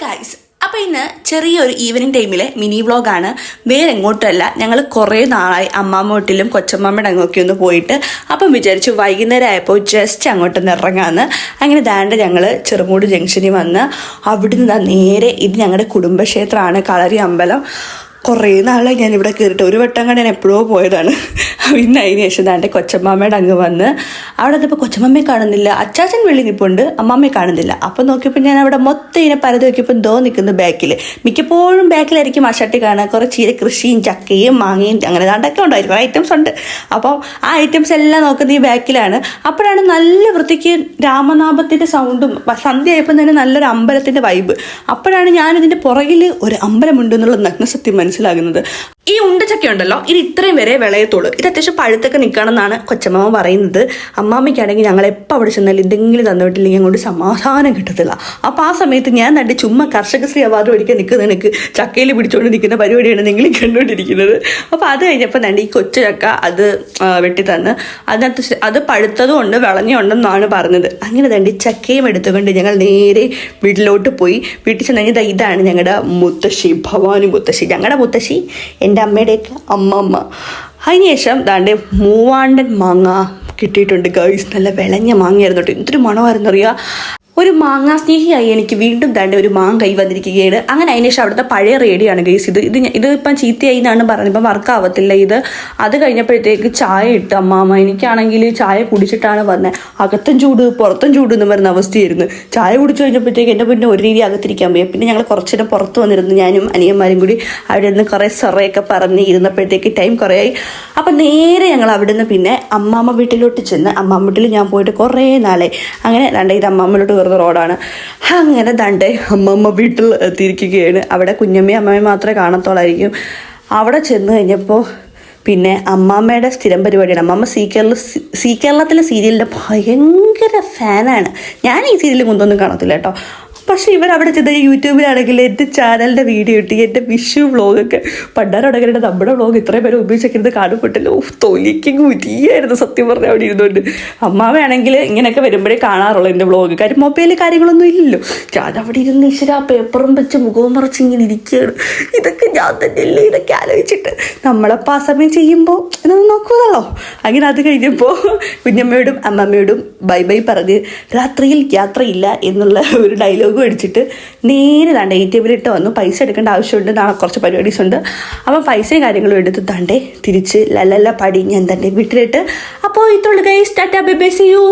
Guys, അപ്പോൾ ഇന്ന് ചെറിയൊരു ഈവനിങ് ടൈമിലെ മിനി വ്ളോഗാണ്. വേറെ എങ്ങോട്ടല്ല, ഞങ്ങൾ കുറേ നാളായി അമ്മാമ്മ വീട്ടിലും കൊച്ചമ്മയുടെ അങ്ങൊക്കെ ഒന്ന് പോയിട്ട് അപ്പം വിചാരിച്ചു വൈകുന്നേരം ആയപ്പോൾ ജസ്റ്റ് അങ്ങോട്ടൊന്ന് ഇറങ്ങാമെന്ന്. അങ്ങനെ ദാണ്ട് ഞങ്ങൾ ചെറുമൂട് ജംഗ്ഷനിൽ വന്ന് അവിടുന്ന് നേരെ ഇത് ഞങ്ങളുടെ കുടുംബക്ഷേത്രമാണ്, കളരി അമ്പലം. കുറേ നാളായി ഞാനിവിടെ കയറിയിട്ട്, ഒരു വട്ടം കണ്ട് ഞാൻ എപ്പോഴോ പോയതാണ്. പിന്നെ അതിന് ശേഷം ദാണ്ട് കൊച്ചമ്മയുടെ അങ്ങ് വന്ന് അവിടെ നിന്നപ്പോൾ കൊച്ചമ്മയെ കാണുന്നില്ല, അച്ചാച്ചൻ വെള്ളി നിൽപ്പുണ്ട്, അമ്മമ്മയെ കാണുന്നില്ല. അപ്പം നോക്കിയപ്പോൾ ഞാൻ അവിടെ മൊത്തം ഇതിനെ പരതി നോക്കിയപ്പോൾ എന്തോ നിൽക്കുന്നു ബാക്കിൽ. മിക്കപ്പോഴും ബാക്കിലായിരിക്കും ആ ഷട്ടി കാണുക. കുറേ ചീര കൃഷിയും ചക്കയും മാങ്ങയും അങ്ങനെ ദാണ്ടൊക്കെ ഉണ്ടായിരിക്കും, കുറേ ഐറ്റംസ് ഉണ്ട്. അപ്പം ആ ഐറ്റംസ് എല്ലാം നോക്കുന്നത് ഈ ബാക്കിലാണ്. അപ്പോഴാണ് നല്ല വൃത്തിക്ക് രാമനാമത്തിൻ്റെ സൗണ്ടും സന്ധ്യയായപ്പോൾ തന്നെ നല്ലൊരു അമ്പലത്തിൻ്റെ വൈബ്. അപ്പോഴാണ് ഞാനിതിൻ്റെ പുറകിൽ ഒരു അമ്പലമുണ്ടെന്നുള്ള നഗ്നസത്യം മനസ്സിലാകുന്നത്. ഈ ഉണ്ടച്ചക്ക ഉണ്ടല്ലോ, ഇത് ഇത്രയും വരെ വിളയത്തുള്ളൂ. ഇത് അത്യാവശ്യം പഴുത്തൊക്കെ നിൽക്കണമെന്നാണ് കൊച്ചമ്മ പറയുന്നത്. അമ്മാമ്മയ്ക്കാണെങ്കിൽ ഞങ്ങൾ എപ്പോൾ അവിടെ ചെന്നാലും എന്തെങ്കിലും തന്നിട്ടില്ലെങ്കിൽ അങ്ങോട്ട് സമാധാനം കിട്ടത്തില്ല. അപ്പോൾ ആ സമയത്ത് ഞാൻ നട്ട് ചുമ്മാ കർഷകശ്രീ അവാർഡ് മേടിക്കാൻ നിൽക്കുന്ന എനിക്ക് ചക്കയിൽ പിടിച്ചുകൊണ്ട് നിൽക്കുന്ന പരിപാടിയാണ് നിങ്ങൾ കണ്ടുകൊണ്ടിരിക്കുന്നത്. അപ്പോൾ അത് കഴിഞ്ഞപ്പോൾ തന്നെ ഈ കൊച്ചു ചക്ക അത് വെട്ടി തന്ന് അതിനകത്ത് അത് പഴുത്തതും ഉണ്ട് വിളഞ്ഞുണ്ടെന്നാണ് പറഞ്ഞത്. അങ്ങനെ തന്നെ ചക്കയും എടുത്തുകൊണ്ട് ഞങ്ങൾ നേരെ വീട്ടിലോട്ട് പോയി. വീട്ടിൽ ചെന്നെങ്കിൽ ഇതാണ് ഞങ്ങളുടെ മുത്തശ്ശി, ഭവാനി മുത്തശ്ശി, ഞങ്ങളുടെ മുത്തശ്ശി, എൻ്റെ അമ്മയുടെയൊക്കെ അമ്മമ്മ. അതിനുശേഷം ദാണ്ട് മൂവാണ്ടൻ മാങ്ങ കിട്ടിയിട്ടുണ്ട് ഗൈസ്. നല്ല വിളഞ്ഞ മാങ്ങയായിരുന്നു കേട്ടോ, എന്തൊരു മണമായിരുന്നു അറിയുക. ഒരു മാങ്ങാ സ്നേഹിയായി എനിക്ക് വീണ്ടും ദാണ്ട് ഒരു മാങ്ങ കൈ വന്നിരിക്കുകയാണ്. അങ്ങനെ അതിന് ശേഷം അവിടുത്തെ പഴയ റേഡിയാണ് ഗൈസ്. ഇത് ഇപ്പം ചീത്തയായി എന്നാണ് പറഞ്ഞത്, ഇപ്പം വർക്കാവത്തില്ല ഇത്. അത് കഴിഞ്ഞപ്പോഴത്തേക്ക് ചായ ഇട്ട് അമ്മാമ്മ, എനിക്കാണെങ്കിൽ ചായ കുടിച്ചിട്ടാണ് വന്നത്. അകത്തും ചൂട് പുറത്തും ചൂട് എന്ന് പറയുന്ന അവസ്ഥയായിരുന്നു. ചായ കുടിച്ചു കഴിഞ്ഞപ്പോഴത്തേക്ക് എൻ്റെ പിന്നെ ഒരു രീതി അകത്തിരിക്കാൻ പോയി. പിന്നെ ഞങ്ങൾ കുറച്ചു നേരം പുറത്ത് വന്നിരുന്നു, ഞാനും അനിയന്മാരും കൂടി. അവിടെ നിന്ന് കുറേ സൊറയൊക്കെ പറഞ്ഞ് ഇരുന്നപ്പോഴത്തേക്ക് ടൈം കുറേ ആയി. അപ്പം നേരെ ഞങ്ങൾ അവിടെ നിന്ന് പിന്നെ അമ്മാമ്മ വീട്ടിലോട്ട് ചെന്ന്, അമ്മാമ്മ വീട്ടിൽ ഞാൻ പോയിട്ട് കുറേ നാളെ. അങ്ങനെ ദാണ്ട് ഇത് അമ്മാമ്മയിലോട്ട് കയറുന്ന റോഡാണ്. അങ്ങനെ ദാണ്ട് അമ്മമ്മ വീട്ടിൽ എത്തിയിരിക്കുകയാണ്. അവിടെ കുഞ്ഞമ്മയും അമ്മമ്മയും മാത്രമേ കാണത്തോളായിരിക്കും. അവിടെ ചെന്ന് കഴിഞ്ഞപ്പോൾ പിന്നെ അമ്മാമ്മയുടെ സ്ഥിരം പരിപാടിയാണ്. അമ്മമ്മ സീ കേരളത്തിലെ സീരിയലിൻ്റെ ഭയങ്കര ഫാനാണ്. ഞാൻ ഈ സീരിയൽ കൊണ്ടൊന്നും കാണത്തില്ല കേട്ടോ. പക്ഷേ ഇവരവിടെ ചെന്ന യൂട്യൂബിലാണെങ്കിൽ എൻ്റെ ചാനലിൻ്റെ വീഡിയോ ഇട്ട് എൻ്റെ വിഷു വ്ളോഗൊക്കെ പണ്ടാരോടകരുടെ നമ്മുടെ വ്ളോഗ് ഇത്രയും പേരെ ഉപയോഗിച്ചൊക്കെ കാണപ്പെട്ടില്ല. തൊലിക്ക് മുരിയായിരുന്നു സത്യം പറഞ്ഞാൽ അവിടെ ഇരുന്നുകൊണ്ട്. അമ്മാവയാണെങ്കിൽ ഇങ്ങനെയൊക്കെ വരുമ്പോഴേ കാണാറുള്ളൂ എൻ്റെ വ്ളോഗ്. കാര്യം മൊബൈൽ കാര്യങ്ങളൊന്നും ഇല്ലല്ലോ. ഞാൻ അവിടെ ഇരുന്ന് ഈശ്വര ആ പേപ്പറും വെച്ച് മുഖവും മറച്ച് ഇങ്ങനെ ഇരിക്കുകയാണ്. ഇതൊക്കെ ഞാൻ തന്നെയല്ലേ ഇതൊക്കെ ആലോചിച്ചിട്ട് നമ്മളപ്പോൾ ആ സമയം ചെയ്യുമ്പോൾ എന്നൊന്നും നോക്കുമല്ലോ. അങ്ങനെ അത് കഴിഞ്ഞപ്പോൾ കുഞ്ഞമ്മയോടും അമ്മമ്മയോടും ബൈ ബൈ പറഞ്ഞ് രാത്രിയിൽ യാത്രയില്ല എന്നുള്ള ഒരു ഡയലോഗ് അടിച്ചിട്ട് നേരെ താണ്ടെ ATM ഇട്ട് വന്നു. പൈസ എടുക്കേണ്ട ആവശ്യമുണ്ട്, നാളെ കുറച്ച് പരിപാടീസ് ഉണ്ട്. അപ്പം പൈസയും കാര്യങ്ങളും എടുത്ത് താണ്ടെ തിരിച്ച് ലല്ലല്ല പടി ഞാൻ തന്നെ വീട്ടിലിട്ട്. അപ്പോൾ ഇതുള്ള guys, tata bye bye, see U.